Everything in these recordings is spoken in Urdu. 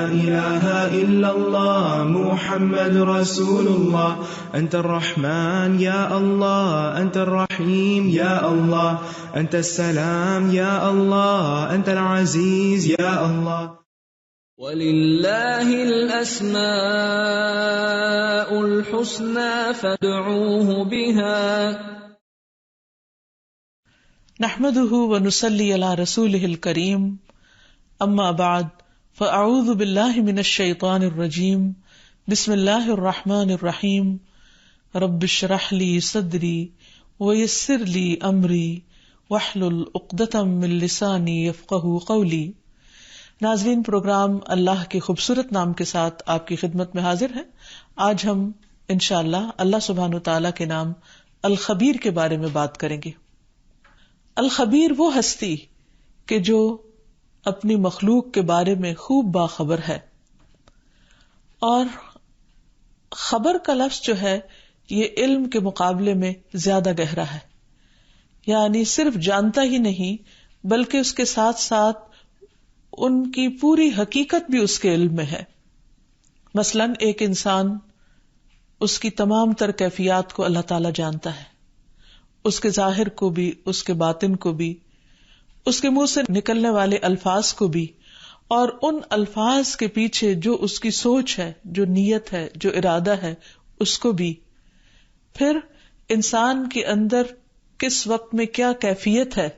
إله إلا الله محمد رسول الله أنت الرحمن يا الله أنت الرحيم يا الله أنت السلام يا الله أنت العزيز يا الله. وَلِلَّهِ الْأَسْمَاءُ الْحُسْنَى فَادْعُوهُ بِهَا نحمده ونصلي على رسوله الكريم اما بعد فاعوذ باللہ من الشیطان الرجیم بسم اللہ الرحمن الرحیم رب اشرح لي صدری ويسر لي امری واحلل عقدۃ من لسانی یفقہوا قولی. ناظرین، پروگرام اللہ کے خوبصورت نام کے ساتھ آپ کی خدمت میں حاضر ہے. آج ہم انشاءاللہ اللہ سبحانہ وتعالی کے نام الخبیر کے بارے میں بات کریں گے. الخبیر وہ ہستی کہ جو اپنی مخلوق کے بارے میں خوب باخبر ہے، اور خبر کا لفظ جو ہے یہ علم کے مقابلے میں زیادہ گہرا ہے. یعنی صرف جانتا ہی نہیں بلکہ اس کے ساتھ ساتھ ان کی پوری حقیقت بھی اس کے علم میں ہے. مثلا ایک انسان، اس کی تمام تر کیفیات کو اللہ تعالی جانتا ہے، اس کے ظاہر کو بھی، اس کے باطن کو بھی، اس کے منہ سے نکلنے والے الفاظ کو بھی، اور ان الفاظ کے پیچھے جو اس کی سوچ ہے، جو نیت ہے، جو ارادہ ہے، اس کو بھی. پھر انسان کے اندر کس وقت میں کیا کیفیت ہے،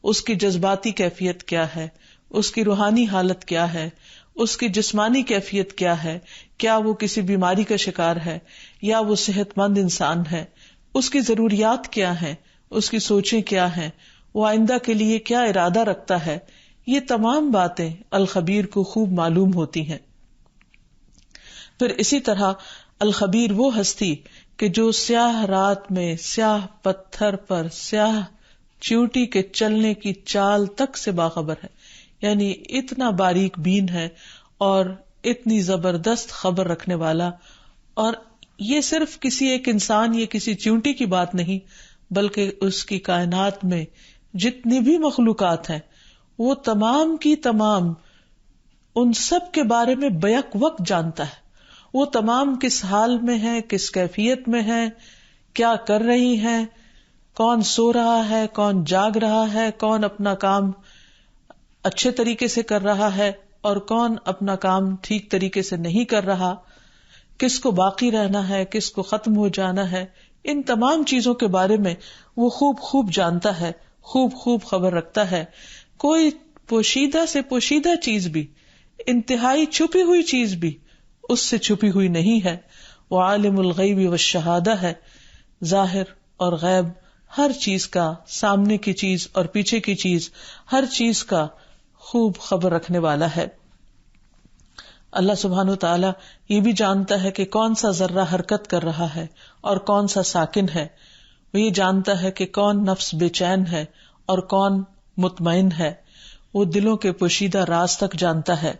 اس کی جذباتی کیفیت کیا ہے، اس کی روحانی حالت کیا ہے، اس کی جسمانی کیفیت کیا ہے، کیا وہ کسی بیماری کا شکار ہے یا وہ صحت مند انسان ہے، اس کی ضروریات کیا ہیں، اس کی سوچیں کیا ہیں، وہ آئندہ کے لیے کیا ارادہ رکھتا ہے. یہ تمام باتیں الخبیر کو خوب معلوم ہوتی ہیں. پھر اسی طرح الخبیر وہ ہستی کہ جو سیاہ رات میں سیاہ پتھر پر سیاہ چیونٹی کے چلنے کی چال تک سے باخبر ہے. یعنی اتنا باریک بین ہے اور اتنی زبردست خبر رکھنے والا. اور یہ صرف کسی ایک انسان یا کسی چیونٹی کی بات نہیں، بلکہ اس کی کائنات میں جتنی بھی مخلوقات ہیں وہ تمام کی تمام ان سب کے بارے میں بیک وقت جانتا ہے. وہ تمام کس حال میں ہیں، کس کیفیت میں ہیں، کیا کر رہی ہیں، کون سو رہا ہے، کون جاگ رہا ہے، کون اپنا کام اچھے طریقے سے کر رہا ہے اور کون اپنا کام ٹھیک طریقے سے نہیں کر رہا، کس کو باقی رہنا ہے، کس کو ختم ہو جانا ہے. ان تمام چیزوں کے بارے میں وہ خوب جانتا ہے، خوب خبر رکھتا ہے. کوئی پوشیدہ سے پوشیدہ چیز بھی، انتہائی چھپی ہوئی چیز بھی اس سے چھپی ہوئی نہیں ہے. وہ عالم الغیب والشہادہ ہے، ظاہر اور غیب ہر چیز کا، سامنے کی چیز اور پیچھے کی چیز، ہر چیز کا خوب خبر رکھنے والا ہے. اللہ سبحانہ وتعالی یہ بھی جانتا ہے کہ کون سا ذرہ حرکت کر رہا ہے اور کون سا ساکن ہے. وہ یہ جانتا ہے کہ کون نفس بے چین ہے اور کون مطمئن ہے. وہ دلوں کے پوشیدہ راز تک جانتا ہے.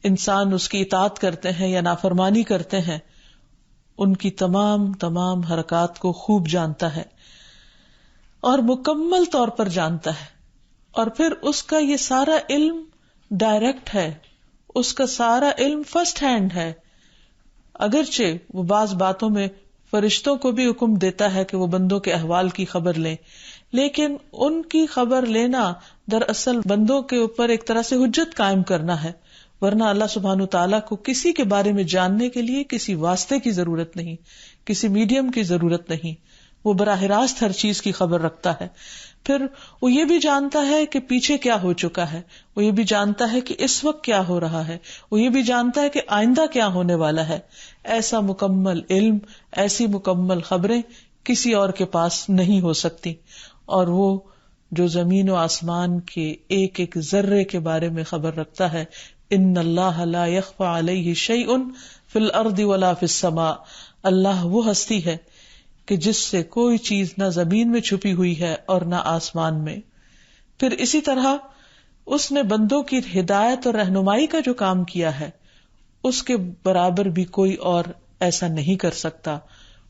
انسان اس کی اطاعت کرتے ہیں یا نافرمانی کرتے ہیں، ان کی تمام حرکات کو خوب جانتا ہے اور مکمل طور پر جانتا ہے. اور پھر اس کا یہ سارا علم ڈائریکٹ ہے، اس کا سارا علم فرسٹ ہینڈ ہے. اگرچہ وہ بعض باتوں میں فرشتوں کو بھی حکم دیتا ہے کہ وہ بندوں کے احوال کی خبر لیں، لیکن ان کی خبر لینا دراصل بندوں کے اوپر ایک طرح سے حجت قائم کرنا ہے. ورنہ اللہ سبحانہ تعالیٰ کو کسی کے بارے میں جاننے کے لیے کسی واسطے کی ضرورت نہیں، کسی میڈیم کی ضرورت نہیں. وہ براہ راست ہر چیز کی خبر رکھتا ہے. پھر وہ یہ بھی جانتا ہے کہ پیچھے کیا ہو چکا ہے، وہ یہ بھی جانتا ہے کہ اس وقت کیا ہو رہا ہے، وہ یہ بھی جانتا ہے کہ آئندہ کیا ہونے والا ہے. ایسا مکمل علم، ایسی مکمل خبریں کسی اور کے پاس نہیں ہو سکتی. اور وہ جو زمین و آسمان کے ایک ایک ذرے کے بارے میں خبر رکھتا ہے، ان اللہ لا یخفی علیہ شیء فی الارض ولا فی السماء. اللہ وہ ہستی ہے کہ جس سے کوئی چیز نہ زمین میں چھپی ہوئی ہے اور نہ آسمان میں. پھر اسی طرح اس نے بندوں کی ہدایت اور رہنمائی کا جو کام کیا ہے، اس کے برابر بھی کوئی اور ایسا نہیں کر سکتا.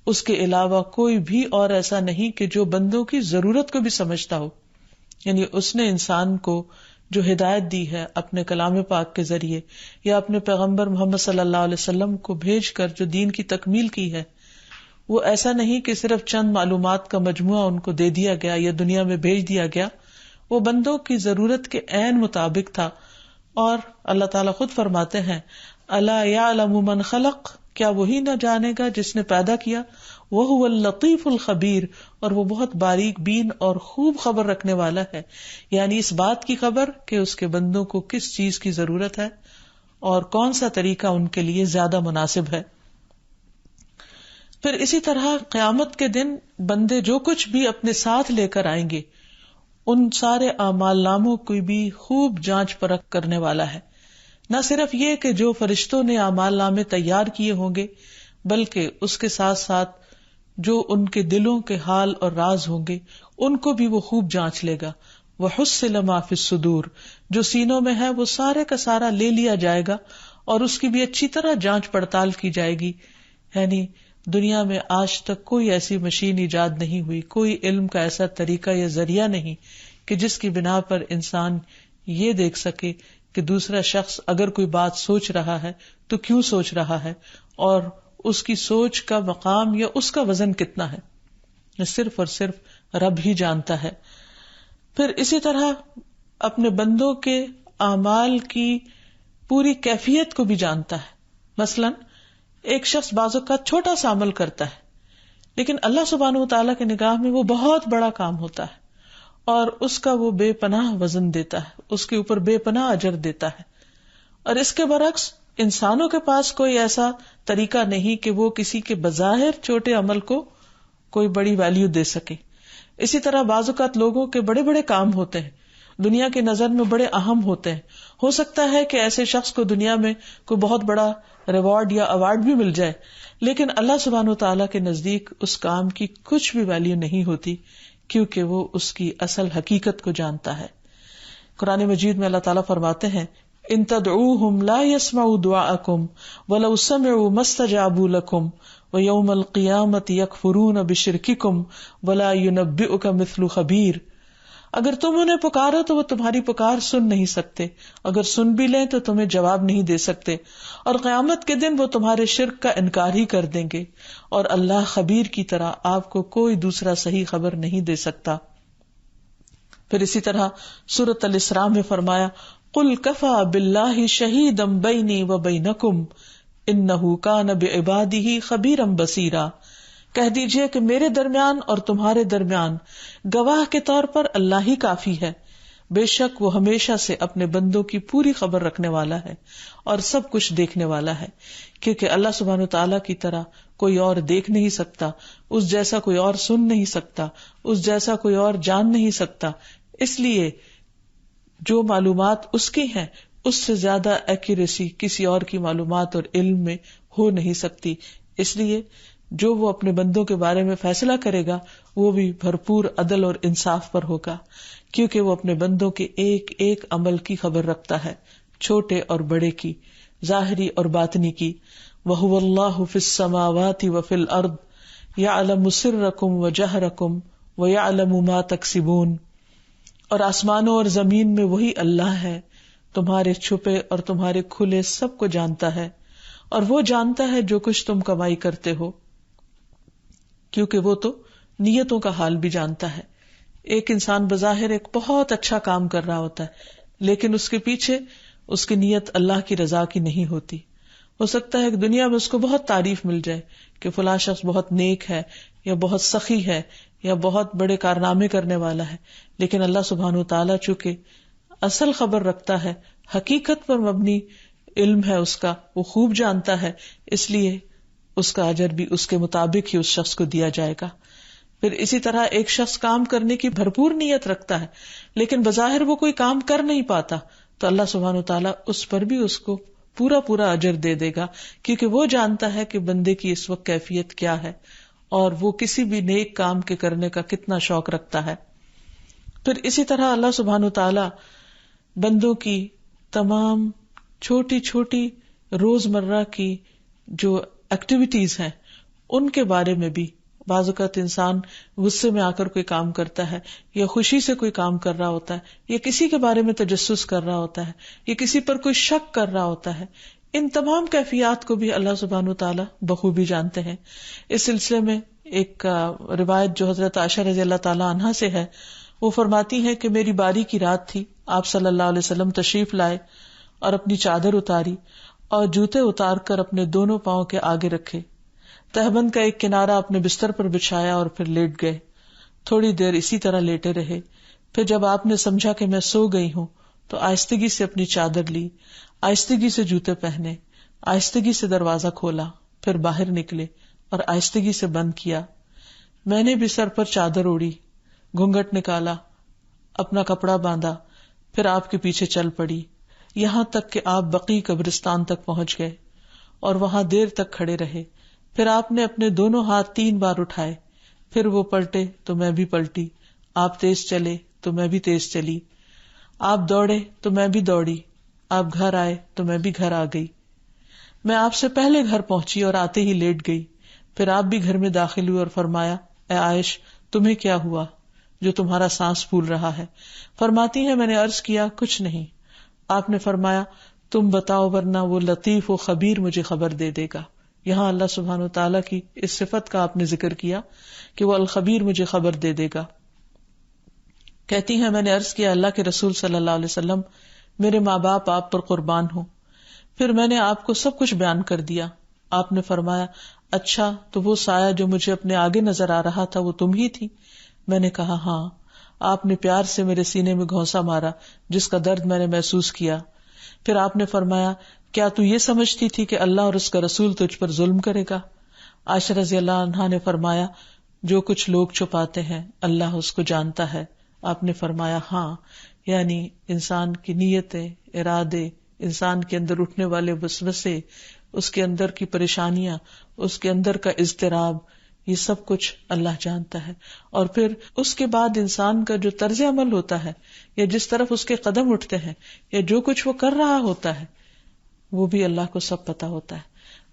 اس کے علاوہ کوئی بھی اور ایسا نہیں کہ جو بندوں کی ضرورت کو بھی سمجھتا ہو. یعنی اس نے انسان کو جو ہدایت دی ہے اپنے کلام پاک کے ذریعے یا اپنے پیغمبر محمد صلی اللہ علیہ وسلم کو بھیج کر جو دین کی تکمیل کی ہے، وہ ایسا نہیں کہ صرف چند معلومات کا مجموعہ ان کو دے دیا گیا یا دنیا میں بھیج دیا گیا، وہ بندوں کی ضرورت کے عین مطابق تھا. اور اللہ تعالیٰ خود فرماتے ہیں الا یعلم من خلق، کیا وہی نہ جانے گا جس نے پیدا کیا، وہو اللطیف الخبیر، اور وہ بہت باریک بین اور خوب خبر رکھنے والا ہے، یعنی اس بات کی خبر کہ اس کے بندوں کو کس چیز کی ضرورت ہے اور کون سا طریقہ ان کے لیے زیادہ مناسب ہے. پھر اسی طرح قیامت کے دن بندے جو کچھ بھی اپنے ساتھ لے کر آئیں گے ان سارے اعمال ناموں کی بھی خوب جانچ پرکھ کرنے والا ہے. نہ صرف یہ کہ جو فرشتوں نے اعمال نامے تیار کیے ہوں گے، بلکہ اس کے ساتھ ساتھ جو ان کے دلوں کے حال اور راز ہوں گے ان کو بھی وہ خوب جانچ لے گا. وَحُصِّلَ مَا فِي الصُّدُورِ، جو سینوں میں ہے وہ سارے کا سارا لے لیا جائے گا اور اس کی بھی اچھی طرح جانچ پڑتال کی جائے گی. یعنی دنیا میں آج تک کوئی ایسی مشین ایجاد نہیں ہوئی، کوئی علم کا ایسا طریقہ یا ذریعہ نہیں کہ جس کی بنا پر انسان یہ دیکھ سکے کہ دوسرا شخص اگر کوئی بات سوچ رہا ہے تو کیوں سوچ رہا ہے اور اس کی سوچ کا مقام یا اس کا وزن کتنا ہے. صرف اور صرف رب ہی جانتا ہے. پھر اسی طرح اپنے بندوں کے اعمال کی پوری کیفیت کو بھی جانتا ہے. مثلاً ایک شخص بعض اوقات چھوٹا سا عمل کرتا ہے لیکن اللہ سبحانہ و تعالیٰ کی نگاہ میں وہ بہت بڑا کام ہوتا ہے اور اس کا وہ بے پناہ وزن دیتا ہے، اس کے اوپر بے پناہ اجر دیتا ہے. اور اس کے برعکس انسانوں کے پاس کوئی ایسا طریقہ نہیں کہ وہ کسی کے بظاہر چھوٹے عمل کو کوئی بڑی ویلیو دے سکے. اسی طرح بعض اوقات لوگوں کے بڑے بڑے کام ہوتے ہیں، دنیا کی نظر میں بڑے اہم ہوتے ہیں. ہو سکتا ہے کہ ایسے شخص کو دنیا میں کوئی بہت بڑا ریوارڈ یا ایوارڈ بھی مل جائے، لیکن اللہ سبحانہ و تعالیٰ کے نزدیک اس کام کی کچھ بھی ویلیو نہیں ہوتی، کیونکہ وہ اس کی اصل حقیقت کو جانتا ہے. قرآن مجید میں اللہ تعالیٰ فرماتے ہیں ان تدعوہم لا يسمعوا دعاءکم ولو سمعوا ما استجابوا لکم ویوم القیامۃ یکفرون بشرککم ولا ینبئک مثل خبیر. اگر تم انہیں پکارو تو وہ تمہاری پکار سن نہیں سکتے، اگر سن بھی لیں تو تمہیں جواب نہیں دے سکتے، اور قیامت کے دن وہ تمہارے شرک کا انکار ہی کر دیں گے، اور اللہ خبیر کی طرح آپ کو کوئی دوسرا صحیح خبر نہیں دے سکتا. پھر اسی طرح سورۃ الاسراء میں فرمایا قل کفی باللہ شہیدا بینی وبینکم انہ کان بعبادہ خبیرا بصیرا. کہہ دیجئے کہ میرے درمیان اور تمہارے درمیان گواہ کے طور پر اللہ ہی کافی ہے، بے شک وہ ہمیشہ سے اپنے بندوں کی پوری خبر رکھنے والا ہے اور سب کچھ دیکھنے والا ہے. کیونکہ اللہ سبحانہ و تعالیٰ کی طرح کوئی اور دیکھ نہیں سکتا، اس جیسا کوئی اور سن نہیں سکتا، اس جیسا کوئی اور جان نہیں سکتا. اس لیے جو معلومات اس کی ہیں اس سے زیادہ ایکوریسی کسی اور کی معلومات اور علم میں ہو نہیں سکتی. اس لیے جو وہ اپنے بندوں کے بارے میں فیصلہ کرے گا وہ بھی بھرپور عدل اور انصاف پر ہوگا، کیونکہ وہ اپنے بندوں کے ایک ایک عمل کی خبر رکھتا ہے، چھوٹے اور بڑے کی، ظاہری اور باطنی کی. وَهُوَ اللَّهُ فِي السَّمَاوَاتِ وَفِي الْأَرْضِ يَعْلَمُ سِرَّكُمْ وَجَهْرَكُمْ وَيَعْلَمُ مَا تَكْسِبُونَ. اور آسمانوں اور زمین میں وہی اللہ ہے، تمہارے چھپے اور تمہارے کھلے سب کو جانتا ہے، اور وہ جانتا ہے جو کچھ تم کمائی کرتے ہو، کیونکہ وہ تو نیتوں کا حال بھی جانتا ہے. ایک انسان بظاہر ایک بہت اچھا کام کر رہا ہوتا ہے لیکن اس کے پیچھے اس کی نیت اللہ کی رضا کی نہیں ہوتی. ہو سکتا ہے کہ دنیا میں اس کو بہت تعریف مل جائے کہ فلاں شخص بہت نیک ہے یا بہت سخی ہے یا بہت بڑے کارنامے کرنے والا ہے، لیکن اللہ سبحانہ وتعالیٰ چونکہ اصل خبر رکھتا ہے، حقیقت پر مبنی علم ہے اس کا، وہ خوب جانتا ہے، اس لیے اس کا اجر بھی اس کے مطابق ہی اس شخص کو دیا جائے گا. پھر اسی طرح ایک شخص کام کرنے کی بھرپور نیت رکھتا ہے لیکن بظاہر وہ کوئی کام کر نہیں پاتا تو اللہ سبحانہ وتعالیٰ اس پر بھی اس کو پورا پورا اجر دے دے گا، کیونکہ وہ جانتا ہے کہ بندے کی اس وقت کیفیت کیا ہے اور وہ کسی بھی نیک کام کے کرنے کا کتنا شوق رکھتا ہے. پھر اسی طرح اللہ سبحانہ وتعالیٰ بندوں کی تمام چھوٹی چھوٹی روزمرہ کی جو ایکٹیویٹیز ہیں ان کے بارے میں بھی بعض اوقات انسان غصے میں آ کر کوئی کام کرتا ہے، یا خوشی سے کوئی کام کر رہا ہوتا ہے، یا کسی کے بارے میں تجسس کر رہا ہوتا ہے، یا کسی پر کوئی شک کر رہا ہوتا ہے. ان تمام کیفیات کو بھی اللہ سبحانہ وتعالی بخوبی جانتے ہیں. اس سلسلے میں ایک روایت جو حضرت عائشہ رضی اللہ تعالی عنہا سے ہے، وہ فرماتی ہیں کہ میری باری کی رات تھی، آپ صلی اللہ علیہ وسلم تشریف لائے اور اپنی چادر اتاری اور جوتے اتار کر اپنے دونوں پاؤں کے آگے رکھے، تہبند کا ایک کنارہ اپنے بستر پر بچھایا اور پھر لیٹ گئے. تھوڑی دیر اسی طرح لیٹے رہے. پھر جب آپ نے سمجھا کہ میں سو گئی ہوں تو آہستگی سے اپنی چادر لی، آہستگی سے جوتے پہنے، آہستگی سے دروازہ کھولا، پھر باہر نکلے اور آہستگی سے بند کیا. میں نے بھی سر پر چادر اوڑی، گھونگھٹ نکالا، اپنا کپڑا باندھا، پھر آپ کے پیچھے چل پڑی، یہاں تک کہ آپ بقیع قبرستان تک پہنچ گئے اور وہاں دیر تک کھڑے رہے. پھر آپ نے اپنے دونوں ہاتھ 3 بار اٹھائے، پھر وہ پلٹے تو میں بھی پلٹی، آپ تیز چلے تو میں بھی تیز چلی، آپ دوڑے تو میں بھی دوڑی، آپ گھر آئے تو میں بھی گھر آ گئی. میں آپ سے پہلے گھر پہنچی اور آتے ہی لیٹ گئی. پھر آپ بھی گھر میں داخل ہوئے اور فرمایا، اے عائش تمہیں کیا ہوا جو تمہارا سانس پھول رہا ہے؟ فرماتی ہیں میں نے عرض کیا کچھ نہیں. آپ نے فرمایا تم بتاؤ ورنہ وہ لطیف و خبیر مجھے خبر دے دے گا. یہاں اللہ سبحانہ وتعالیٰ کی اس صفت کا آپ نے ذکر کیا کہ وہ الخبیر مجھے خبر دے دے گا. کہتی ہیں میں نے عرض کیا اللہ کے رسول صلی اللہ علیہ وسلم میرے ماں باپ آپ پر قربان ہوں. پھر میں نے آپ کو سب کچھ بیان کر دیا. آپ نے فرمایا اچھا تو وہ سایہ جو مجھے اپنے آگے نظر آ رہا تھا وہ تم ہی تھی؟ میں نے کہا ہاں. آپ نے پیار سے میرے سینے میں گھونسا مارا جس کا درد میں نے محسوس کیا. پھر آپ نے فرمایا کیا تو یہ سمجھتی تھی کہ اللہ اور اس کا رسول تجھ پر ظلم کرے گا؟ عائشہ رضی اللہ عنہا نے فرمایا جو کچھ لوگ چھپاتے ہیں اللہ اس کو جانتا ہے. آپ نے فرمایا ہاں، یعنی انسان کی نیتیں، ارادے، انسان کے اندر اٹھنے والے وسوسے، اس کے اندر کی پریشانیاں، اس کے اندر کا اضطراب، یہ سب کچھ اللہ جانتا ہے. اور پھر اس کے بعد انسان کا جو طرز عمل ہوتا ہے یا جس طرف اس کے قدم اٹھتے ہیں یا جو کچھ وہ کر رہا ہوتا ہے وہ بھی اللہ کو سب پتا ہوتا ہے.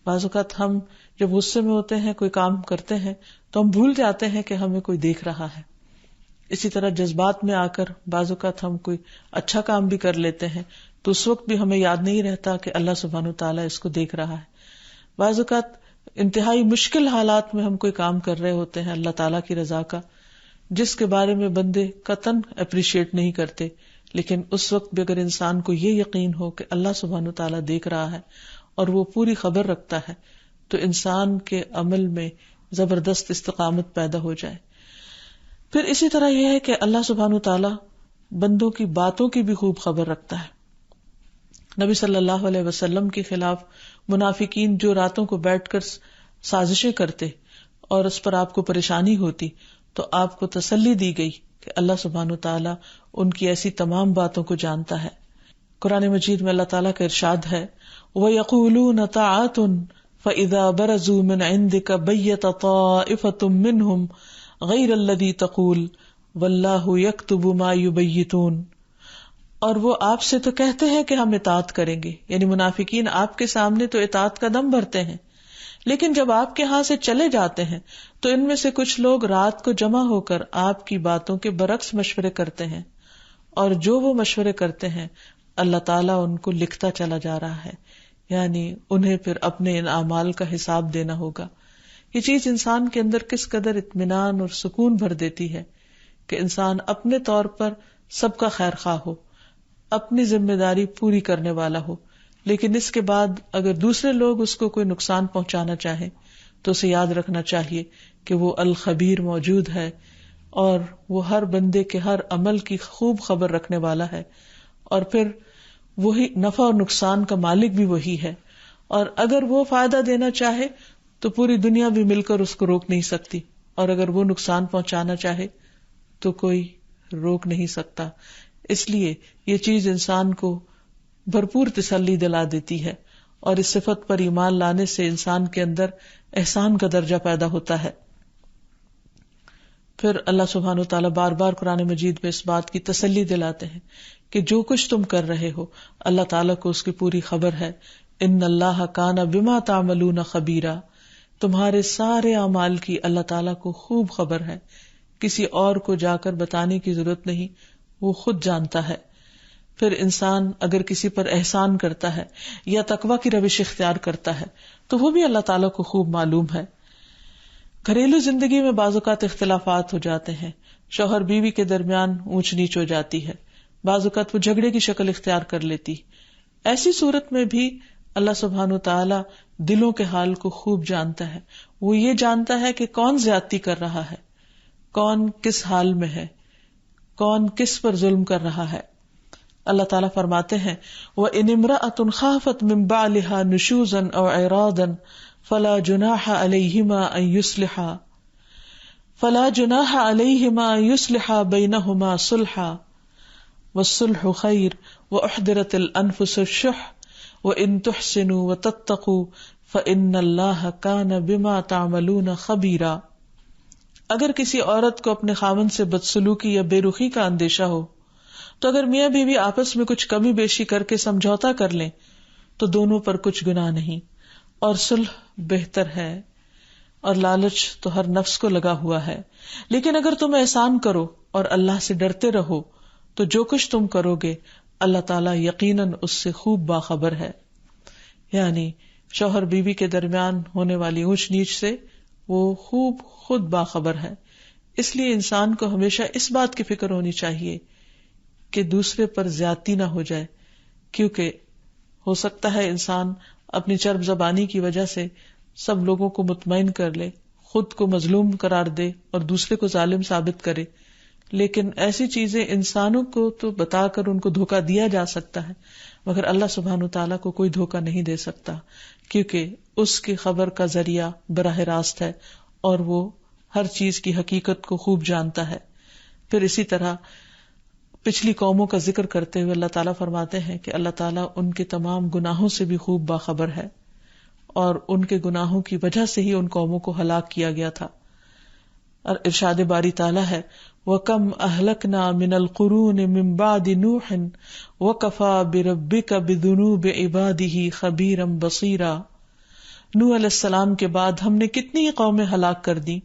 بعض اوقات ہم جب غصے میں ہوتے ہیں کوئی کام کرتے ہیں تو ہم بھول جاتے ہیں کہ ہمیں کوئی دیکھ رہا ہے. اسی طرح جذبات میں آ کر بعض اوقات ہم کوئی اچھا کام بھی کر لیتے ہیں تو اس وقت بھی ہمیں یاد نہیں رہتا کہ اللہ سبحانہ وتعالیٰ اس کو دیکھ رہا ہے. بعض اوقات انتہائی مشکل حالات میں ہم کوئی کام کر رہے ہوتے ہیں اللہ تعالیٰ کی رضا کا، جس کے بارے میں بندے قطعاً اپریشیٹ نہیں کرتے، لیکن اس وقت بھی اگر انسان کو یہ یقین ہو کہ اللہ سبحانہ وتعالیٰ دیکھ رہا ہے اور وہ پوری خبر رکھتا ہے تو انسان کے عمل میں زبردست استقامت پیدا ہو جائے. پھر اسی طرح یہ ہے کہ اللہ سبحانہ وتعالیٰ بندوں کی باتوں کی بھی خوب خبر رکھتا ہے. نبی صلی اللہ علیہ وسلم کے خلاف منافقین جو راتوں کو بیٹھ کر سازشیں کرتے اور اس پر آپ کو پریشانی ہوتی تو آپ کو تسلی دی گئی کہ اللہ سبحانہ وتعالیٰ ان کی ایسی تمام باتوں کو جانتا ہے. قرآن مجید میں اللہ تعالیٰ کا ارشاد ہے وَيَقُولُونَ طَاعَةٌ فَإِذَا بَرَزُوا مِنْ عِنْدِكَ بَيَّتَ طَائِفَةٌ مِّنْهُمْ غَيْرَ الَّذِي تَقُولُ وَاللَّهُ يَكْتُبُ مَا يُبَيِّتُونَ. اور وہ آپ سے تو کہتے ہیں کہ ہم اطاعت کریں گے، یعنی منافقین آپ کے سامنے تو اطاعت کا دم بھرتے ہیں، لیکن جب آپ کے ہاں سے چلے جاتے ہیں تو ان میں سے کچھ لوگ رات کو جمع ہو کر آپ کی باتوں کے برعکس مشورے کرتے ہیں، اور جو وہ مشورے کرتے ہیں اللہ تعالیٰ ان کو لکھتا چلا جا رہا ہے، یعنی انہیں پھر اپنے ان اعمال کا حساب دینا ہوگا. یہ چیز انسان کے اندر کس قدر اطمینان اور سکون بھر دیتی ہے کہ انسان اپنے طور پر سب کا خیر خواہ ہو، اپنی ذمہ داری پوری کرنے والا ہو، لیکن اس کے بعد اگر دوسرے لوگ اس کو کوئی نقصان پہنچانا چاہیں تو اسے یاد رکھنا چاہیے کہ وہ الخبیر موجود ہے اور وہ ہر بندے کے ہر عمل کی خوب خبر رکھنے والا ہے، اور پھر وہی نفع اور نقصان کا مالک بھی وہی ہے، اور اگر وہ فائدہ دینا چاہے تو پوری دنیا بھی مل کر اس کو روک نہیں سکتی، اور اگر وہ نقصان پہنچانا چاہے تو کوئی روک نہیں سکتا. اس لیے یہ چیز انسان کو بھرپور تسلی دلا دیتی ہے، اور اس صفت پر ایمان لانے سے انسان کے اندر احسان کا درجہ پیدا ہوتا ہے. پھر اللہ سبحانہ وتعالیٰ بار بار قرآن مجید میں اس بات کی تسلی دلاتے ہیں کہ جو کچھ تم کر رہے ہو اللہ تعالیٰ کو اس کی پوری خبر ہے. ان اللہ کان بما تعملون خبیرا، تمہارے سارے اعمال کی اللہ تعالیٰ کو خوب خبر ہے، کسی اور کو جا کر بتانے کی ضرورت نہیں، وہ خود جانتا ہے۔ پھر انسان اگر کسی پر احسان کرتا ہے یا تقویٰ کی روش اختیار کرتا ہے تو وہ بھی اللہ تعالیٰ کو خوب معلوم ہے۔ گھریلو زندگی میں بعض اوقات اختلافات ہو جاتے ہیں، شوہر بیوی کے درمیان اونچ نیچ ہو جاتی ہے، بعض اوقات وہ جھگڑے کی شکل اختیار کر لیتی۔ ایسی صورت میں بھی اللہ سبحانہ وتعالی دلوں کے حال کو خوب جانتا ہے، وہ یہ جانتا ہے کہ کون زیادتی کر رہا ہے، کون کس حال میں ہے، کون کس پر ظلم کر رہا ہے۔ اللہ تعالیٰ فرماتے ہیں وَإِنِ امْرَأَةٌ خَافَتْ مِنْ بَعْلِهَا نُشُوزًا أَوْ إِعْرَاضًا فَلَا جُنَاحَ عَلَيْهِمَا أَنْ يُصْلِحَا بَيْنَهُمَا صُلْحًا وَالصُّلْحُ خَيْرٌ وَأُحْضِرَتِ الْأَنْفُسُ الشُّحَّ وَإِنْ تُحْسِنُوا وَتَتَّقُوا فَإِنَّ اللَّهَ كَانَ بِمَا تَعْمَلُونَ خَبِيرًا۔ اگر کسی عورت کو اپنے خاوند سے بدسلوکی یا بے رخی کا اندیشہ ہو تو اگر میاں بیوی آپس میں کچھ کمی بیشی کر کے سمجھوتا کر لیں تو دونوں پر کچھ گناہ نہیں، اور صلح بہتر ہے، اور لالچ تو ہر نفس کو لگا ہوا ہے۔ لیکن اگر تم احسان کرو اور اللہ سے ڈرتے رہو تو جو کچھ تم کرو گے اللہ تعالیٰ یقیناً اس سے خوب باخبر ہے۔ یعنی شوہر بیوی کے درمیان ہونے والی اونچ نیچ سے وہ خوب خود باخبر ہے۔ اس لیے انسان کو ہمیشہ اس بات کی فکر ہونی چاہیے کہ دوسرے پر زیادتی نہ ہو جائے، کیونکہ ہو سکتا ہے انسان اپنی چرب زبانی کی وجہ سے سب لوگوں کو مطمئن کر لے، خود کو مظلوم قرار دے اور دوسرے کو ظالم ثابت کرے، لیکن ایسی چیزیں انسانوں کو تو بتا کر ان کو دھوکہ دیا جا سکتا ہے، مگر اللہ سبحانہ تعالیٰ کو کوئی دھوکہ نہیں دے سکتا، کیونکہ اس کی خبر کا ذریعہ براہ راست ہے اور وہ ہر چیز کی حقیقت کو خوب جانتا ہے۔ پھر اسی طرح پچھلی قوموں کا ذکر کرتے ہوئے اللہ تعالیٰ فرماتے ہیں کہ اللہ تعالیٰ ان کے تمام گناہوں سے بھی خوب باخبر ہے، اور ان کے گناہوں کی وجہ سے ہی ان قوموں کو ہلاک کیا گیا تھا۔ اور ارشاد باری تعالیٰ ہے وَكَمْ أَهْلَكْنَا مِنَ الْقُرُونِ مِنْ بَعْدِ نُوحٍ وَكَفَى بِرَبِّكَ بِذُنُوبِ عِبَادِهِ خَبِيرًا بَصِيرًا۔ نوح علیہ السلام کے بعد ہم نے کتنی قومیں ہلاک کر دی،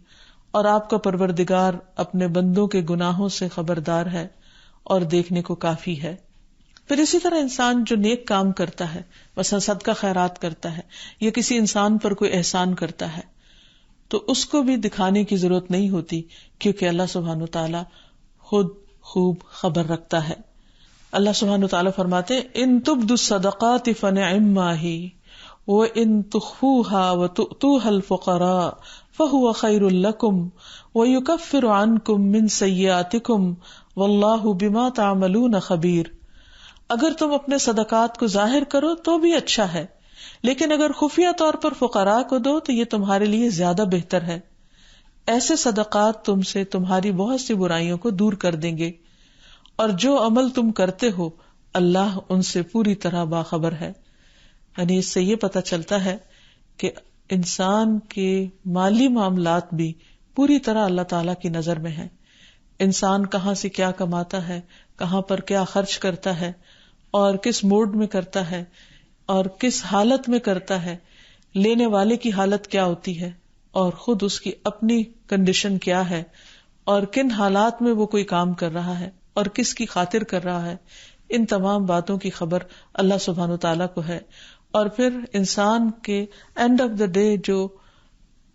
اور آپ کا پروردگار اپنے بندوں کے گناہوں سے خبردار ہے اور دیکھنے کو کافی ہے۔ پھر اسی طرح انسان جو نیک کام کرتا ہے، مثلا صدقہ خیرات کرتا ہے یا کسی انسان پر کوئی احسان کرتا ہے، تو اس کو بھی دکھانے کی ضرورت نہیں ہوتی، کیونکہ اللہ سبحانہ وتعالی خود خوب خبر رکھتا ہے۔ اللہ سبحانہ وتعالی فرماتے ان تبدوا الصدقات فنعما ہی وان تخفوها وتؤتوها الفقراء فهو خير لكم ويكفر عنكم من سيئاتكم واللہ بما تعملون خبیر۔ اگر تم اپنے صدقات کو ظاہر کرو تو بھی اچھا ہے، لیکن اگر خفیہ طور پر فقراء کو دو تو یہ تمہارے لیے زیادہ بہتر ہے۔ ایسے صدقات تم سے تمہاری بہت سی برائیوں کو دور کر دیں گے، اور جو عمل تم کرتے ہو اللہ ان سے پوری طرح باخبر ہے۔ یعنی اس سے یہ پتہ چلتا ہے کہ انسان کے مالی معاملات بھی پوری طرح اللہ تعالی کی نظر میں ہیں۔ انسان کہاں سے کیا کماتا ہے، کہاں پر کیا خرچ کرتا ہے، اور کس موڈ میں کرتا ہے، اور کس حالت میں کرتا ہے، لینے والے کی حالت کیا ہوتی ہے، اور خود اس کی اپنی کنڈیشن کیا ہے، اور کن حالات میں وہ کوئی کام کر رہا ہے اور کس کی خاطر کر رہا ہے، ان تمام باتوں کی خبر اللہ سبحانہ وتعالیٰ کو ہے۔ اور پھر انسان کے اینڈ آف دا ڈے جو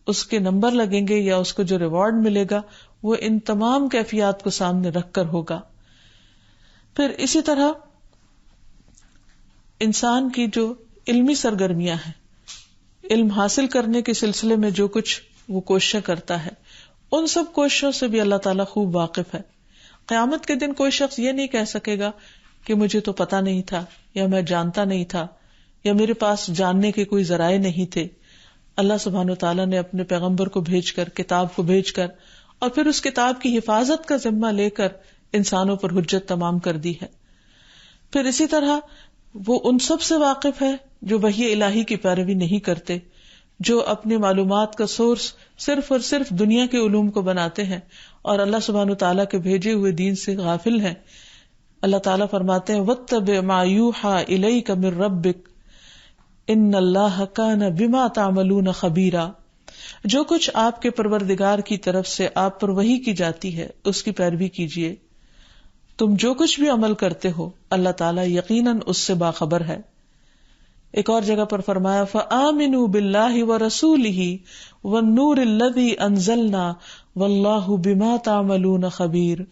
اس کے نمبر لگیں گے یا اس کو جو ریوارڈ ملے گا وہ ان تمام کیفیات کو سامنے رکھ کر ہوگا۔ پھر اسی طرح انسان کی جو علمی سرگرمیاں ہیں، علم حاصل کرنے کے سلسلے میں جو کچھ وہ کوششیں کرتا ہے، ان سب کوششوں سے بھی اللہ تعالیٰ خوب واقف ہے۔ قیامت کے دن کوئی شخص یہ نہیں کہہ سکے گا کہ مجھے تو پتا نہیں تھا، یا میں جانتا نہیں تھا، یا میرے پاس جاننے کے کوئی ذرائع نہیں تھے۔ اللہ سبحانہ وتعالیٰ نے اپنے پیغمبر کو بھیج کر، کتاب کو بھیج کر، اور پھر اس کتاب کی حفاظت کا ذمہ لے کر انسانوں پر حجت تمام کر دی ہے۔ پھر اسی طرح وہ ان سب سے واقف ہے جو وحی الہی کی پیروی نہیں کرتے، جو اپنی معلومات کا سورس صرف اور صرف دنیا کے علوم کو بناتے ہیں اور اللہ سبحانہ تعالیٰ کے بھیجے ہوئے دین سے غافل ہیں۔ اللہ تعالیٰ فرماتے ہیں وَاتَّبِعْ مَا يُوحَىٰ إِلَيْكَ مِن رَبِّكَ إِنَّ اللَّهَ كَانَ بِمَا تَعْمَلُونَ خَبِيرًا۔ جو کچھ آپ کے پروردگار کی طرف سے آپ پر وحی کی جاتی ہے اس کی پیروی کیجیے. تم جو کچھ بھی عمل کرتے ہو اللہ تعالیٰ یقیناً اس سے باخبر ہے. ایک اور جگہ پر فرمایا فآمنوا باللہ ورسولہ والنور الذی انزلنا واللہ بما تعملون خبیر.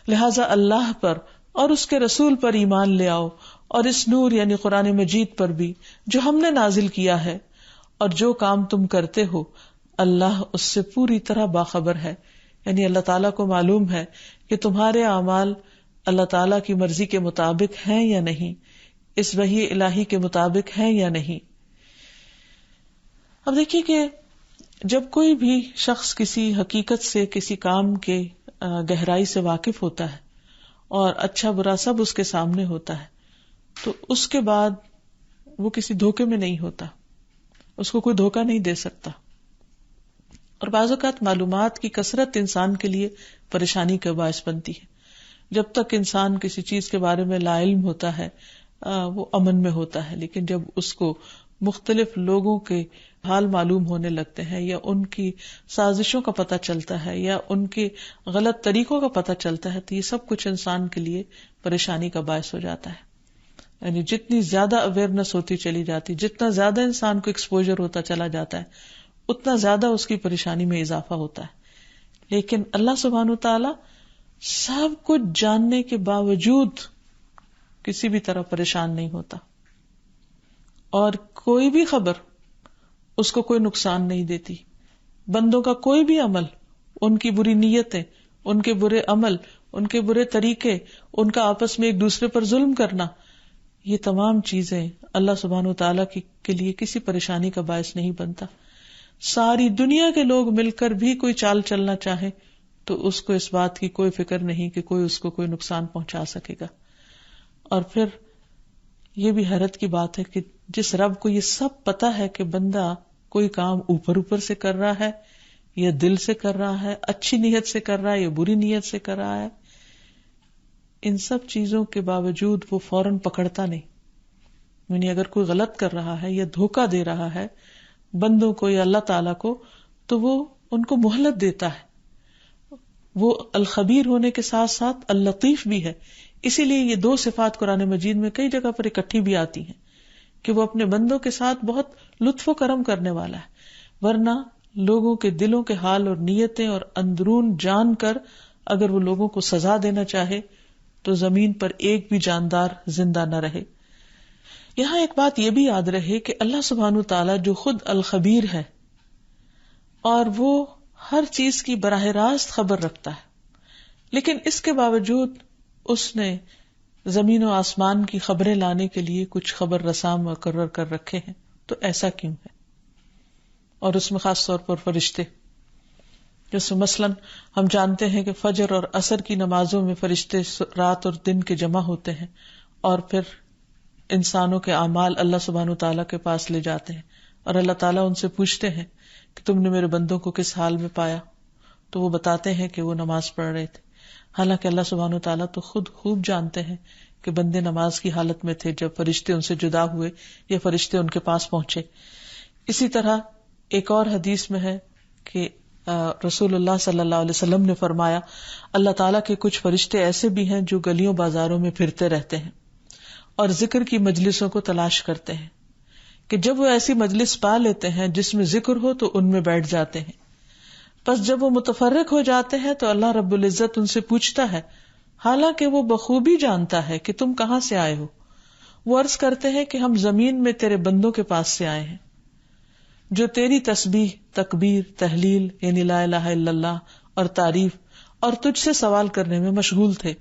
لہذا اللہ پر اور اس کے رسول پر ایمان لے آؤ اور اس نور یعنی قرآن مجید پر بھی جو ہم نے نازل کیا ہے، اور جو کام تم کرتے ہو اللہ اس سے پوری طرح باخبر ہے. یعنی اللہ تعالیٰ کو معلوم ہے کہ تمہارے اعمال اللہ تعالیٰ کی مرضی کے مطابق ہیں یا نہیں، اس وحی الہی کے مطابق ہیں یا نہیں. اب دیکھیے کہ جب کوئی بھی شخص کسی حقیقت سے، کسی کام کے گہرائی سے واقف ہوتا ہے اور اچھا برا سب اس کے سامنے ہوتا ہے، تو اس کے بعد وہ کسی دھوکے میں نہیں ہوتا، اس کو کوئی دھوکہ نہیں دے سکتا. اور بعض اوقات معلومات کی کثرت انسان کے لیے پریشانی کا باعث بنتی ہے. جب تک انسان کسی چیز کے بارے میں لا علم ہوتا ہے وہ امن میں ہوتا ہے، لیکن جب اس کو مختلف لوگوں کے حال معلوم ہونے لگتے ہیں یا ان کی سازشوں کا پتہ چلتا ہے یا ان کے غلط طریقوں کا پتہ چلتا ہے، تو یہ سب کچھ انسان کے لیے پریشانی کا باعث ہو جاتا ہے. یعنی جتنی زیادہ اویئرنیس ہوتی چلی جاتی، جتنا زیادہ انسان کو ایکسپوجر ہوتا چلا جاتا ہے، اتنا زیادہ اس کی پریشانی میں اضافہ ہوتا ہے. لیکن اللہ سبحانہ وتعالی سب کچھ جاننے کے باوجود کسی بھی طرح پریشان نہیں ہوتا، اور کوئی بھی خبر اس کو کوئی نقصان نہیں دیتی. بندوں کا کوئی بھی عمل، ان کی بری نیتیں، ان کے برے عمل، ان کے برے طریقے، ان کا آپس میں ایک دوسرے پر ظلم کرنا، یہ تمام چیزیں اللہ سبحانہ وتعالیٰ کے لیے کسی پریشانی کا باعث نہیں بنتا. ساری دنیا کے لوگ مل کر بھی کوئی چال چلنا چاہے تو اس کو اس بات کی کوئی فکر نہیں کہ کوئی اس کو کوئی نقصان پہنچا سکے گا. اور پھر یہ بھی حیرت کی بات ہے کہ جس رب کو یہ سب پتا ہے کہ بندہ کوئی کام اوپر سے کر رہا ہے یا دل سے کر رہا ہے، اچھی نیت سے کر رہا ہے یا بری نیت سے کر رہا ہے، ان سب چیزوں کے باوجود وہ فوراً پکڑتا نہیں. یعنی اگر کوئی غلط کر رہا ہے یا دھوکہ دے رہا ہے بندوں کو یا اللہ تعالیٰ کو، تو وہ ان کو مہلت دیتا ہے. وہ الخبیر ہونے کے ساتھ ساتھ اللطیف بھی ہے. اسی لیے یہ دو صفات قرآن مجید میں کئی جگہ پر اکٹھی بھی آتی ہیں کہ وہ اپنے بندوں کے ساتھ بہت لطف و کرم کرنے والا ہے. ورنہ لوگوں کے دلوں کے حال اور نیتیں اور اندرون جان کر اگر وہ لوگوں کو سزا دینا چاہے تو زمین پر ایک بھی جاندار زندہ نہ رہے. یہاں ایک بات یہ بھی یاد رہے کہ اللہ سبحانہ تعالیٰ جو خود الخبیر ہے اور وہ ہر چیز کی براہ راست خبر رکھتا ہے، لیکن اس کے باوجود اس نے زمین و آسمان کی خبریں لانے کے لیے کچھ خبر رساں مقرر کر رکھے ہیں. تو ایسا کیوں ہے؟ اور اس میں خاص طور پر فرشتے، جیسے مثلاً ہم جانتے ہیں کہ فجر اور عصر کی نمازوں میں فرشتے رات اور دن کے جمع ہوتے ہیں اور پھر انسانوں کے اعمال اللہ سبحانہ تعالیٰ کے پاس لے جاتے ہیں، اور اللہ تعالیٰ ان سے پوچھتے ہیں کہ تم نے میرے بندوں کو کس حال میں پایا؟ تو وہ بتاتے ہیں کہ وہ نماز پڑھ رہے تھے. حالانکہ اللہ سبحانہ تعالیٰ تو خود خوب جانتے ہیں کہ بندے نماز کی حالت میں تھے جب فرشتے ان سے جدا ہوئے یا فرشتے ان کے پاس پہنچے. اسی طرح ایک اور حدیث میں ہے کہ رسول اللہ صلی اللہ علیہ وسلم نے فرمایا اللہ تعالیٰ کے کچھ فرشتے ایسے بھی ہیں جو گلیوں بازاروں میں پھرتے رہتے ہیں اور ذکر کی مجلسوں کو تلاش کرتے ہیں کہ جب وہ ایسی مجلس پا لیتے ہیں جس میں ذکر ہو تو ان میں بیٹھ جاتے ہیں. پس جب وہ متفرق ہو جاتے ہیں تو اللہ رب العزت ان سے پوچھتا ہے، حالانکہ وہ بخوبی جانتا ہے کہ تم کہاں سے آئے ہو. وہ عرض کرتے ہیں کہ ہم زمین میں تیرے بندوں کے پاس سے آئے ہیں جو تیری تسبیح، تکبیر، تحلیل یعنی لا الہ الا اللہ اور تعریف اور تجھ سے سوال کرنے میں مشغول تھے.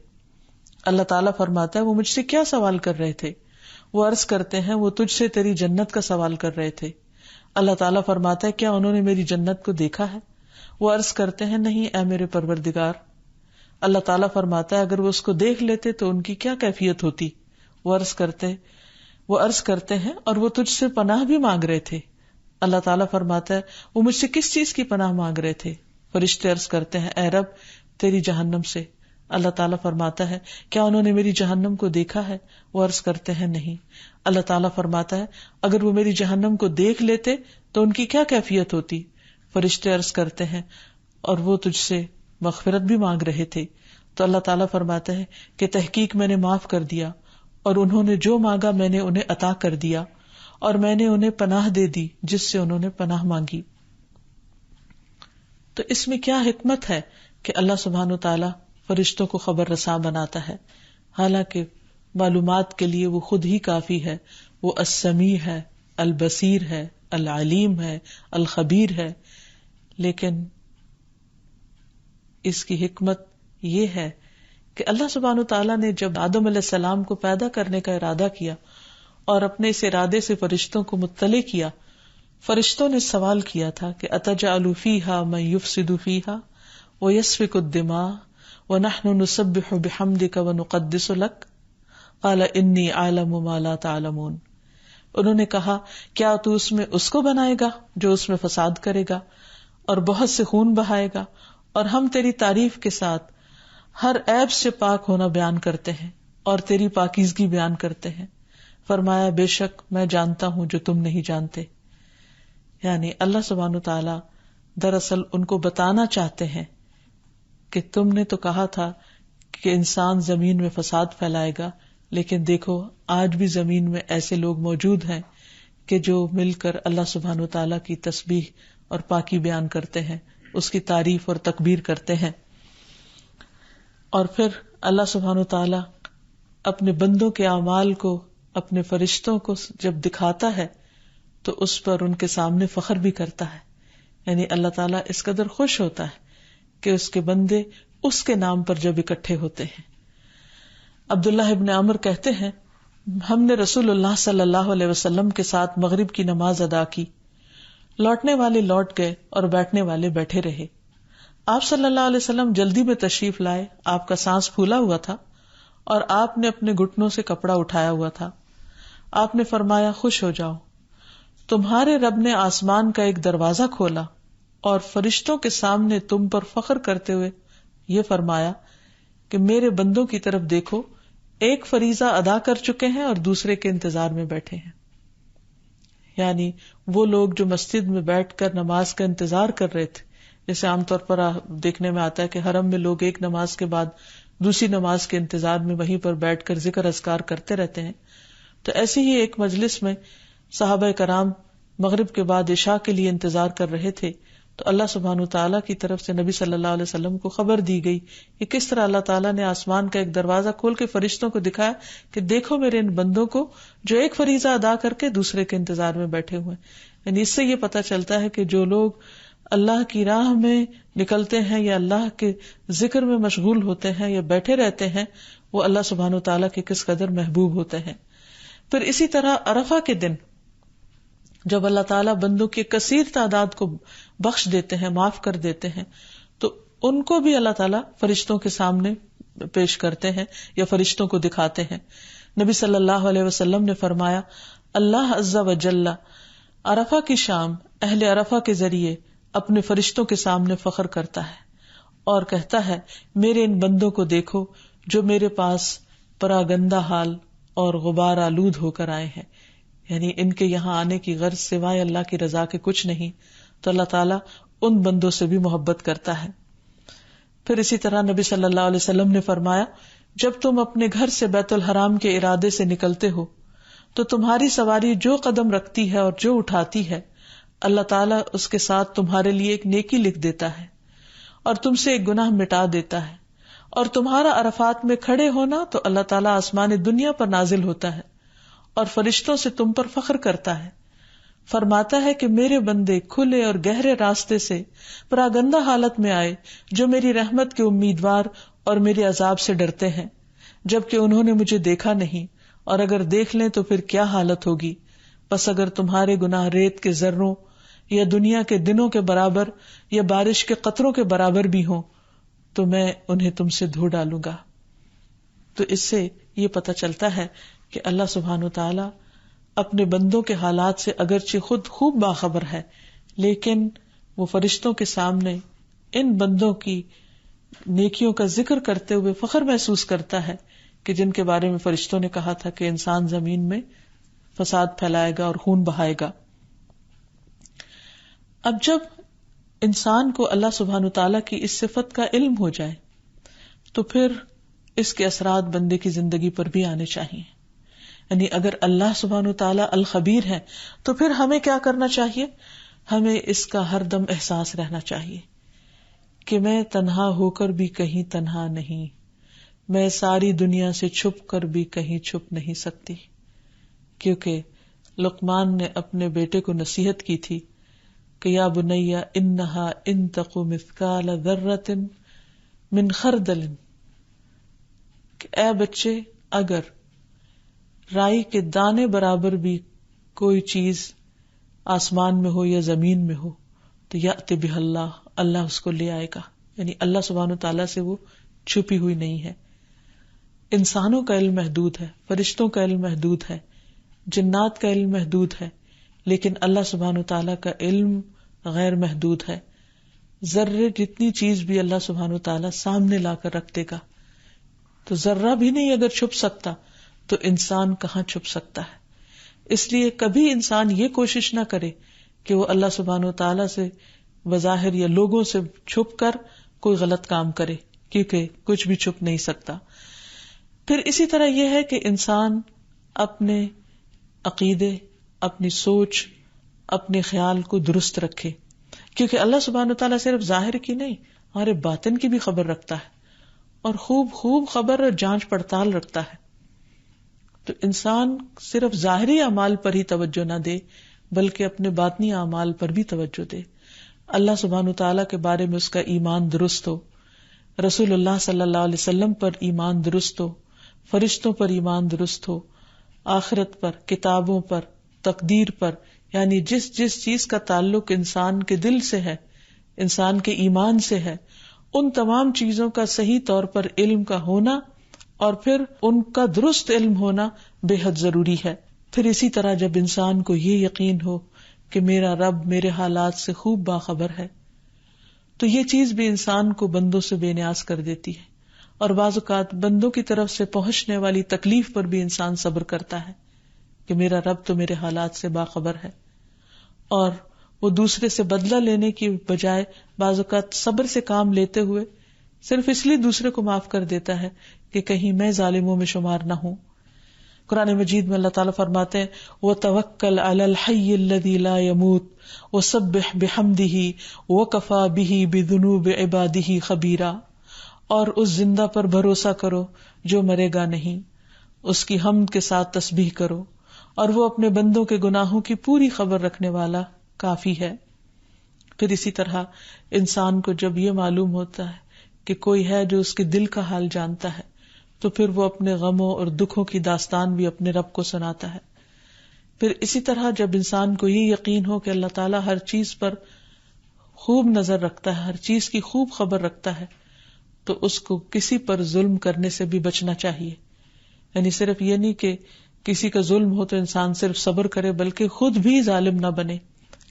اللہ تعالیٰ فرماتا ہے وہ مجھ سے کیا سوال کر رہے تھے؟ وہ عرض کرتے ہیں وہ تجھ سے تیری جنت کا سوال کر رہے تھے. اللہ تعالیٰ فرماتا ہے کیا انہوں نے میری جنت کو دیکھا ہے؟ وہ عرض کرتے ہیں نہیں اے میرے پروردگار. اللہ تعالیٰ فرماتا ہے اگر وہ اس کو دیکھ لیتے تو ان کی کیا کیفیت ہوتی؟ وہ عرض کرتے ہیں اور وہ تجھ سے پناہ بھی مانگ رہے تھے. اللہ تعالیٰ فرماتا ہے وہ مجھ سے کس چیز کی پناہ مانگ رہے تھے؟ فرشتے عرض کرتے ہیں اے رب تیری جہنم سے. اللہ تعالیٰ فرماتا ہے کیا انہوں نے میری جہنم کو دیکھا ہے؟ وہ عرض کرتے ہیں نہیں. اللہ تعالیٰ فرماتا ہے اگر وہ میری جہنم کو دیکھ لیتے تو ان کی کیا کیفیت ہوتی؟ فرشتے عرض کرتے ہیں اور وہ تجھ سے مغفرت بھی مانگ رہے تھے، تو اللہ تعالیٰ فرماتا ہے کہ تحقیق میں نے معاف کر دیا، اور انہوں نے جو مانگا میں نے انہیں عطا کر دیا، اور میں نے انہیں پناہ دے دی جس سے انہوں نے پناہ مانگی۔ تو اس میں کیا حکمت ہے کہ اللہ سبحانہ وتعالی فرشتوں کو خبر رساں بناتا ہے، حالانکہ معلومات کے لیے وہ خود ہی کافی ہے، وہ السمیع ہے، البصیر ہے، العلیم ہے، الخبیر ہے، لیکن اس کی حکمت یہ ہے کہ اللہ سبحانہ وتعالی نے جب آدم علیہ السلام کو پیدا کرنے کا ارادہ کیا اور اپنے اس ارادے سے فرشتوں کو مطلع کیا، فرشتوں نے سوال کیا تھا کہ اتجعل فیہا من یفسد فیہا ویسفک الدماء ونحن نسبح بحمدک ونقدس لک قال انی اعلم ما لا تعلمون۔ انہوں نے کہا کیا تو اس میں اس کو بنائے گا جو اس میں فساد کرے گا اور بہت سے خون بہائے گا، اور ہم تیری تعریف کے ساتھ ہر عیب سے پاک ہونا بیان کرتے ہیں اور تیری پاکیزگی بیان کرتے ہیں۔ فرمایا بے شک میں جانتا ہوں جو تم نہیں جانتے، یعنی اللہ سبحانہ تعالی دراصل ان کو بتانا چاہتے ہیں کہ تم نے تو کہا تھا کہ انسان زمین میں فساد پھیلائے گا، لیکن دیکھو آج بھی زمین میں ایسے لوگ موجود ہیں کہ جو مل کر اللہ سبحانہ تعالی کی تسبیح اور پاکی بیان کرتے ہیں، اس کی تعریف اور تکبیر کرتے ہیں۔ اور پھر اللہ سبحانہ تعالی اپنے بندوں کے اعمال کو اپنے فرشتوں کو جب دکھاتا ہے تو اس پر ان کے سامنے فخر بھی کرتا ہے، یعنی اللہ تعالیٰ اس قدر خوش ہوتا ہے کہ اس کے بندے اس کے نام پر جب اکٹھے ہوتے ہیں۔ عبداللہ ابن عمر کہتے ہیں ہم نے رسول اللہ صلی اللہ علیہ وسلم کے ساتھ مغرب کی نماز ادا کی، لوٹنے والے لوٹ گئے اور بیٹھنے والے بیٹھے رہے۔ آپ صلی اللہ علیہ وسلم جلدی میں تشریف لائے، آپ کا سانس پھولا ہوا تھا اور آپ نے اپنے گھٹنوں سے کپڑا اٹھایا ہوا تھا۔ آپ نے فرمایا خوش ہو جاؤ، تمہارے رب نے آسمان کا ایک دروازہ کھولا اور فرشتوں کے سامنے تم پر فخر کرتے ہوئے یہ فرمایا کہ میرے بندوں کی طرف دیکھو، ایک فریضہ ادا کر چکے ہیں اور دوسرے کے انتظار میں بیٹھے ہیں۔ یعنی وہ لوگ جو مسجد میں بیٹھ کر نماز کا انتظار کر رہے تھے، جیسے عام طور پر دیکھنے میں آتا ہے کہ حرم میں لوگ ایک نماز کے بعد دوسری نماز کے انتظار میں وہیں پر بیٹھ کر ذکر اذکار کرتے رہتے ہیں، تو ایسی ہی ایک مجلس میں صحابہ کرام مغرب کے بعد عشاء کے لیے انتظار کر رہے تھے، تو اللہ سبحانہ تعالیٰ کی طرف سے نبی صلی اللہ علیہ وسلم کو خبر دی گئی کہ کس طرح اللہ تعالیٰ نے آسمان کا ایک دروازہ کھول کے فرشتوں کو دکھایا کہ دیکھو میرے ان بندوں کو جو ایک فریضہ ادا کر کے دوسرے کے انتظار میں بیٹھے ہوئے ہیں۔ یعنی اس سے یہ پتہ چلتا ہے کہ جو لوگ اللہ کی راہ میں نکلتے ہیں یا اللہ کے ذکر میں مشغول ہوتے ہیں یا بیٹھے رہتے ہیں، وہ اللہ سبحانہ تعالیٰ کے کس قدر محبوب ہوتے ہیں۔ پھر اسی طرح عرفہ کے دن جب اللہ تعالیٰ بندوں کی کثیر تعداد کو بخش دیتے ہیں، معاف کر دیتے ہیں، تو ان کو بھی اللہ تعالیٰ فرشتوں کے سامنے پیش کرتے ہیں یا فرشتوں کو دکھاتے ہیں۔ نبی صلی اللہ علیہ وسلم نے فرمایا اللہ عز و جل عرفہ کی شام اہل عرفہ کے ذریعے اپنے فرشتوں کے سامنے فخر کرتا ہے اور کہتا ہے میرے ان بندوں کو دیکھو جو میرے پاس پراگندہ حال اور غبار آلود ہو کر آئے ہیں، یعنی ان کے یہاں آنے کی غرض سوائے اللہ کی رضا کے کچھ نہیں، تو اللہ تعالیٰ ان بندوں سے بھی محبت کرتا ہے۔ پھر اسی طرح نبی صلی اللہ علیہ وسلم نے فرمایا جب تم اپنے گھر سے بیت الحرام کے ارادے سے نکلتے ہو تو تمہاری سواری جو قدم رکھتی ہے اور جو اٹھاتی ہے اللہ تعالیٰ اس کے ساتھ تمہارے لیے ایک نیکی لکھ دیتا ہے اور تم سے ایک گناہ مٹا دیتا ہے، اور تمہارا عرفات میں کھڑے ہونا تو اللہ تعالیٰ آسمان دنیا پر نازل ہوتا ہے اور فرشتوں سے تم پر فخر کرتا ہے، فرماتا ہے کہ میرے بندے کھلے اور گہرے راستے سے پراگندہ حالت میں آئے جو میری رحمت کے امیدوار اور میرے عذاب سے ڈرتے ہیں، جبکہ انہوں نے مجھے دیکھا نہیں، اور اگر دیکھ لیں تو پھر کیا حالت ہوگی۔ بس اگر تمہارے گناہ ریت کے ذروں یا دنیا کے دنوں کے برابر یا بارش کے قطروں کے برابر بھی ہوں تو میں انہیں تم سے دھو ڈالوں گا۔ تو اس سے یہ پتہ چلتا ہے کہ اللہ سبحانہ وتعالی اپنے بندوں کے حالات سے اگرچہ خود خوب باخبر ہے، لیکن وہ فرشتوں کے سامنے ان بندوں کی نیکیوں کا ذکر کرتے ہوئے فخر محسوس کرتا ہے کہ جن کے بارے میں فرشتوں نے کہا تھا کہ انسان زمین میں فساد پھیلائے گا اور خون بہائے گا۔ اب جب انسان کو اللہ سبحانہ تعالیٰ کی اس صفت کا علم ہو جائے تو پھر اس کے اثرات بندے کی زندگی پر بھی آنے چاہیے. یعنی اگر اللہ سبحانہ تعالیٰ الخبیر ہے تو پھر ہمیں کیا کرنا چاہیے؟ ہمیں اس کا ہر دم احساس رہنا چاہیے کہ میں تنہا ہو کر بھی کہیں تنہا نہیں، میں ساری دنیا سے چھپ کر بھی کہیں چھپ نہیں سکتی. کیونکہ لقمان نے اپنے بیٹے کو نصیحت کی تھی کہ یا بنی انہا ان تق مثقال ذرۃ من خردل، کہ اے بچے اگر رائی کے دانے برابر بھی کوئی چیز آسمان میں ہو یا زمین میں ہو تو یأتی بہ اللہ، اللہ اس کو لے آئے گا. یعنی اللہ سبحانہ تعالیٰ سے وہ چھپی ہوئی نہیں ہے. انسانوں کا علم محدود ہے، فرشتوں کا علم محدود ہے، جنات کا علم محدود ہے، لیکن اللہ سبحانہ تعالیٰ کا علم غیر محدود ہے. ذرے جتنی چیز بھی اللہ سبحانہ تعالیٰ سامنے لا کر رکھ دے گا، تو ذرہ بھی نہیں اگر چھپ سکتا تو انسان کہاں چھپ سکتا ہے. اس لیے کبھی انسان یہ کوشش نہ کرے کہ وہ اللہ سبحانہ تعالیٰ سے بظاہر یا لوگوں سے چھپ کر کوئی غلط کام کرے، کیونکہ کچھ بھی چھپ نہیں سکتا. پھر اسی طرح یہ ہے کہ انسان اپنے عقیدے، اپنی سوچ، اپنے خیال کو درست رکھے، کیونکہ اللہ سبحانہ تعالیٰ صرف ظاہر کی نہیں، ہمارے باطن کی بھی خبر رکھتا ہے، اور خوب خبر اور جانچ پڑتال رکھتا ہے. تو انسان صرف ظاہری اعمال پر ہی توجہ نہ دے بلکہ اپنے باطنی اعمال پر بھی توجہ دے. اللہ سبحانہ تعالیٰ کے بارے میں اس کا ایمان درست ہو، رسول اللہ صلی اللہ علیہ وسلم پر ایمان درست ہو، فرشتوں پر ایمان درست ہو، آخرت پر، کتابوں پر، تقدیر پر، یعنی جس چیز کا تعلق انسان کے دل سے ہے، انسان کے ایمان سے ہے، ان تمام چیزوں کا صحیح طور پر علم کا ہونا اور پھر ان کا درست علم ہونا بے حد ضروری ہے. پھر اسی طرح جب انسان کو یہ یقین ہو کہ میرا رب میرے حالات سے خوب باخبر ہے تو یہ چیز بھی انسان کو بندوں سے بے نیاز کر دیتی ہے، اور بعض اوقات بندوں کی طرف سے پہنچنے والی تکلیف پر بھی انسان صبر کرتا ہے کہ میرا رب تو میرے حالات سے باخبر ہے. اور وہ دوسرے سے بدلہ لینے کی بجائے بعض اوقات صبر سے کام لیتے ہوئے صرف اس لیے دوسرے کو معاف کر دیتا ہے کہ کہیں میں ظالموں میں شمار نہ ہوں. قرآن مجید میں اللہ تعالیٰ فرماتے ہیں وَتَوَكَّلْ عَلَى الْحَيِّ الَّذِي لَا يَمُوتُ وَسَبِّحْ بِحَمْدِهِ وَكَفَى بِهِ بِذُنُوبِ عِبَادِهِ خَبِيرًا، اور اس زندہ پر بھروسہ کرو جو مرے گا نہیں، اس کی حمد کے ساتھ تسبیح کرو، اور وہ اپنے بندوں کے گناہوں کی پوری خبر رکھنے والا کافی ہے. پھر اسی طرح انسان کو جب یہ معلوم ہوتا ہے کہ کوئی ہے جو اس کے دل کا حال جانتا ہے تو پھر وہ اپنے غموں اور دکھوں کی داستان بھی اپنے رب کو سناتا ہے. پھر اسی طرح جب انسان کو یہ یقین ہو کہ اللہ تعالیٰ ہر چیز پر خوب نظر رکھتا ہے، ہر چیز کی خوب خبر رکھتا ہے، تو اس کو کسی پر ظلم کرنے سے بھی بچنا چاہیے. یعنی صرف یہ نہیں کہ کسی کا ظلم ہو تو انسان صرف صبر کرے، بلکہ خود بھی ظالم نہ بنے،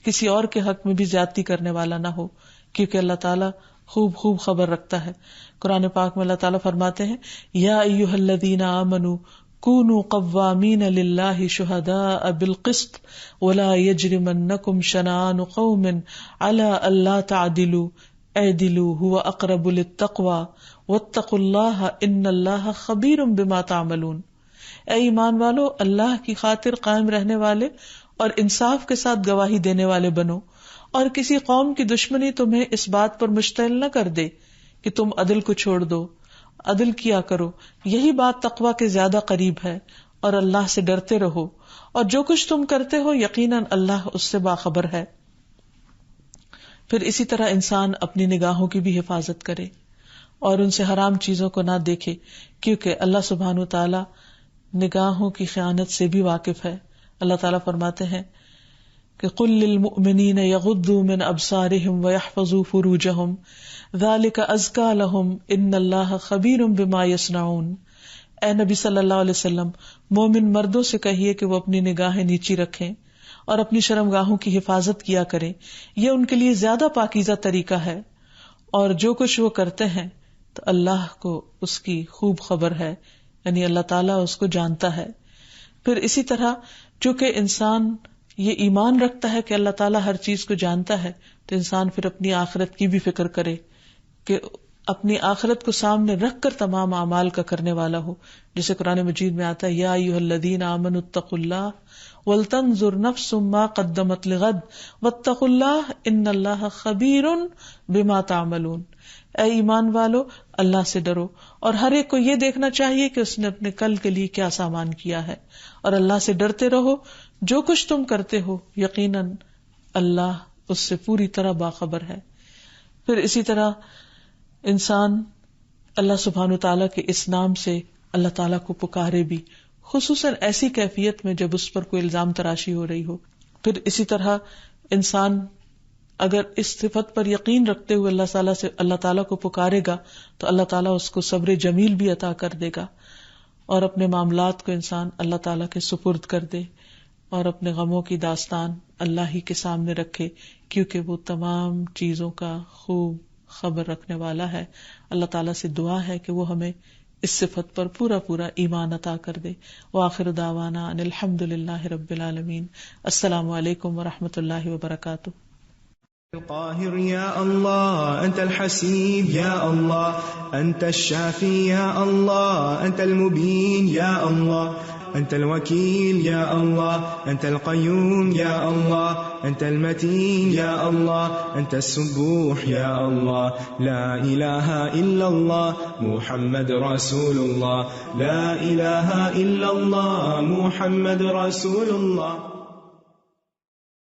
کسی اور کے حق میں بھی زیادتی کرنے والا نہ ہو، کیونکہ اللہ تعالیٰ خوب خبر رکھتا ہے. قرآن پاک میں اللہ تعالیٰ فرماتے ہیں یا ایھا الذین آمنوا کونوا قوامین للہ شہداء بالقسط ولا یجرمنکم شنآن قوم علی الا تعدلوا اعدلوا هو اقرب للتقوی واتقوا اللہ ان اللہ خبیر بما تعملون. اے ایمان والو، اللہ کی خاطر قائم رہنے والے اور انصاف کے ساتھ گواہی دینے والے بنو، اور کسی قوم کی دشمنی تمہیں اس بات پر مشتعل نہ کر دے کہ تم عدل کو چھوڑ دو. عدل کیا کرو، یہی بات تقویٰ کے زیادہ قریب ہے، اور اللہ سے ڈرتے رہو، اور جو کچھ تم کرتے ہو یقیناً اللہ اس سے باخبر ہے. پھر اسی طرح انسان اپنی نگاہوں کی بھی حفاظت کرے اور ان سے حرام چیزوں کو نہ دیکھے، کیونکہ اللہ سبحانہ تعالیٰ نگاہوں کی خیانت سے بھی واقف ہے. اللہ تعالیٰ فرماتے ہیں کہ قل للمؤمنین یغضوا من ابصارہم ویحفظوا فروجہم ذلک ازکی لہم ان اللہ خبیر بما یصنعون. اے نبی صلی اللہ علیہ وسلم، مومن مردوں سے کہیے کہ وہ اپنی نگاہیں نیچی رکھیں اور اپنی شرمگاہوں کی حفاظت کیا کریں، یہ ان کے لیے زیادہ پاکیزہ طریقہ ہے، اور جو کچھ وہ کرتے ہیں تو اللہ کو اس کی خوب خبر ہے، یعنی اللہ تعالیٰ اس کو جانتا ہے. پھر اسی طرح چونکہ انسان یہ ایمان رکھتا ہے کہ اللہ تعالیٰ ہر چیز کو جانتا ہے، تو انسان پھر اپنی آخرت کی بھی فکر کرے کہ اپنی آخرت کو سامنے رکھ کر تمام اعمال کا کرنے والا ہو. جیسے قرآن مجید میں آتا ہے یا ایھا الذین آمنوا اتقوا اللہ ولتنظر نفس ما قدمت لغد واتقوا اللہ ان اللہ خبیر بما تعملون. اے ایمان والو، اللہ سے ڈرو، اور ہر ایک کو یہ دیکھنا چاہیے کہ اس نے اپنے کل کے لیے کیا سامان کیا ہے، اور اللہ سے ڈرتے رہو، جو کچھ تم کرتے ہو یقیناً اللہ اس سے پوری طرح باخبر ہے. پھر اسی طرح انسان اللہ سبحانہ تعالیٰ کے اس نام سے اللہ تعالیٰ کو پکارے بھی، خصوصاً ایسی کیفیت میں جب اس پر کوئی الزام تراشی ہو رہی ہو. پھر اسی طرح انسان اگر اس صفت پر یقین رکھتے ہوئے اللہ تعالیٰ کو پکارے گا تو اللہ تعالیٰ اس کو صبر جمیل بھی عطا کر دے گا، اور اپنے معاملات کو انسان اللہ تعالیٰ کے سپرد کر دے اور اپنے غموں کی داستان اللہ ہی کے سامنے رکھے، کیونکہ وہ تمام چیزوں کا خوب خبر رکھنے والا ہے. اللہ تعالیٰ سے دعا ہے کہ وہ ہمیں اس صفت پر پورا ایمان عطا کر دے. وآخر دعوانا ان الحمد للہ رب العالمین. السلام علیکم ورحمۃ اللہ وبرکاتہ. القاهر يا الله أنت الحسيب يا الله أنت الشافي يا الله أنت المبين يا الله أنت الوكيل يا الله أنت القيوم يا الله أنت المتين يا الله أنت السبوح يا الله لا إله إلا الله محمد رسول الله لا إله إلا الله محمد رسول الله.